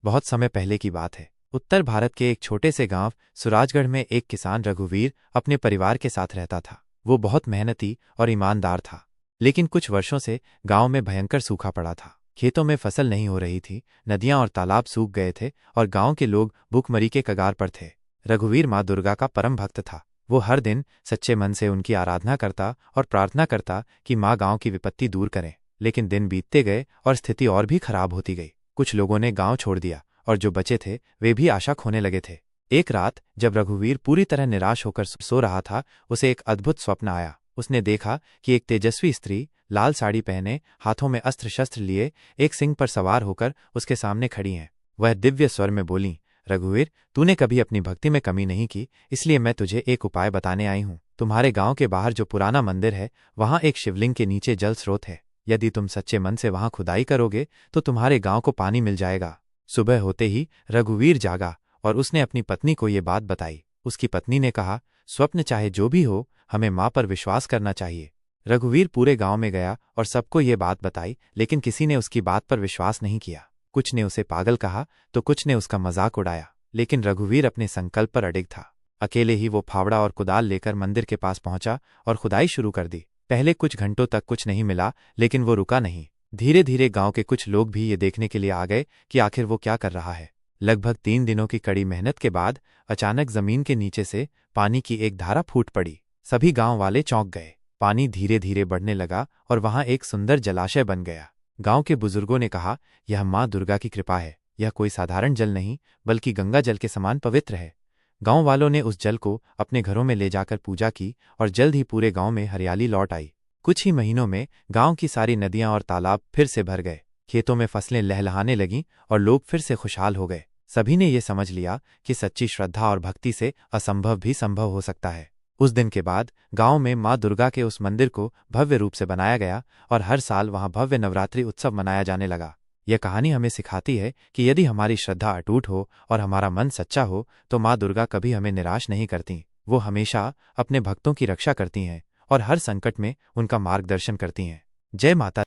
बहुत समय पहले की बात है। उत्तर भारत के एक छोटे से गांव सुराजगढ़ में एक किसान रघुवीर अपने परिवार के साथ रहता था। वो बहुत मेहनती और ईमानदार था। लेकिन कुछ वर्षों से गांव में भयंकर सूखा पड़ा था। खेतों में फसल नहीं हो रही थी, नदियां और तालाब सूख गए थे और गांव के लोग भूखमरी के कगार पर थे। रघुवीर माँ दुर्गा का परम भक्त था। वो हर दिन सच्चे मन से उनकी आराधना करता और प्रार्थना करता कि माँ गांव की विपत्ति दूर करें। लेकिन दिन बीतते गए और स्थिति और भी खराब होती गई। कुछ लोगों ने गांव छोड़ दिया और जो बचे थे वे भी आशा खोने लगे थे। एक रात जब रघुवीर पूरी तरह निराश होकर सो रहा था, उसे एक अद्भुत स्वप्न आया। उसने देखा कि एक तेजस्वी स्त्री लाल साड़ी पहने, हाथों में अस्त्र शस्त्र लिए, एक सिंह पर सवार होकर उसके सामने खड़ी हैं। वह दिव्य स्वर में बोली, रघुवीर, तूने कभी अपनी भक्ति में कमी नहीं की, इसलिए मैं तुझे एक उपाय बताने आई हूँ। तुम्हारे गांव के बाहर जो पुराना मंदिर है, वहां एक शिवलिंग के नीचे जल स्रोत है। यदि तुम सच्चे मन से वहां खुदाई करोगे तो तुम्हारे गांव को पानी मिल जाएगा। सुबह होते ही रघुवीर जागा और उसने अपनी पत्नी को ये बात बताई। उसकी पत्नी ने कहा, स्वप्न चाहे जो भी हो, हमें माँ पर विश्वास करना चाहिए। रघुवीर पूरे गांव में गया और सबको ये बात बताई, लेकिन किसी ने उसकी बात पर विश्वास नहीं किया। कुछ ने उसे पागल कहा तो कुछ ने उसका मजाक उड़ाया, लेकिन रघुवीर अपने संकल्प पर अडिग था। अकेले ही वो फावड़ा और कुदाल लेकर मंदिर के पास पहुंचा और खुदाई शुरू कर दी। पहले कुछ घंटों तक कुछ नहीं मिला, लेकिन वो रुका नहीं। धीरे धीरे गांव के कुछ लोग भी ये देखने के लिए आ गए कि आखिर वो क्या कर रहा है। लगभग 3 दिनों की कड़ी मेहनत के बाद अचानक जमीन के नीचे से पानी की एक धारा फूट पड़ी। सभी गांव वाले चौंक गए। पानी धीरे धीरे बढ़ने लगा और वहां एक सुंदर जलाशय बन गया। गांव के बुजुर्गों ने कहा, यह माँ दुर्गा की कृपा है। यह कोई साधारण जल नहीं, बल्कि गंगा जल के समान पवित्र है। गांव वालों ने उस जल को अपने घरों में ले जाकर पूजा की और जल्द ही पूरे गांव में हरियाली लौट आई। कुछ ही महीनों में गांव की सारी नदियां और तालाब फिर से भर गए। खेतों में फसलें लहलहाने लगीं और लोग फिर से खुशहाल हो गए। सभी ने ये समझ लिया कि सच्ची श्रद्धा और भक्ति से असंभव भी संभव हो सकता है। उस दिन के बाद गांव में माँ दुर्गा के उस मंदिर को भव्य रूप से बनाया गया और हर साल वहां भव्य नवरात्रि उत्सव मनाया जाने लगा। यह कहानी हमें सिखाती है कि यदि हमारी श्रद्धा अटूट हो और हमारा मन सच्चा हो तो माँ दुर्गा कभी हमें निराश नहीं करती। वो हमेशा अपने भक्तों की रक्षा करती हैं और हर संकट में उनका मार्गदर्शन करती हैं। जय माता।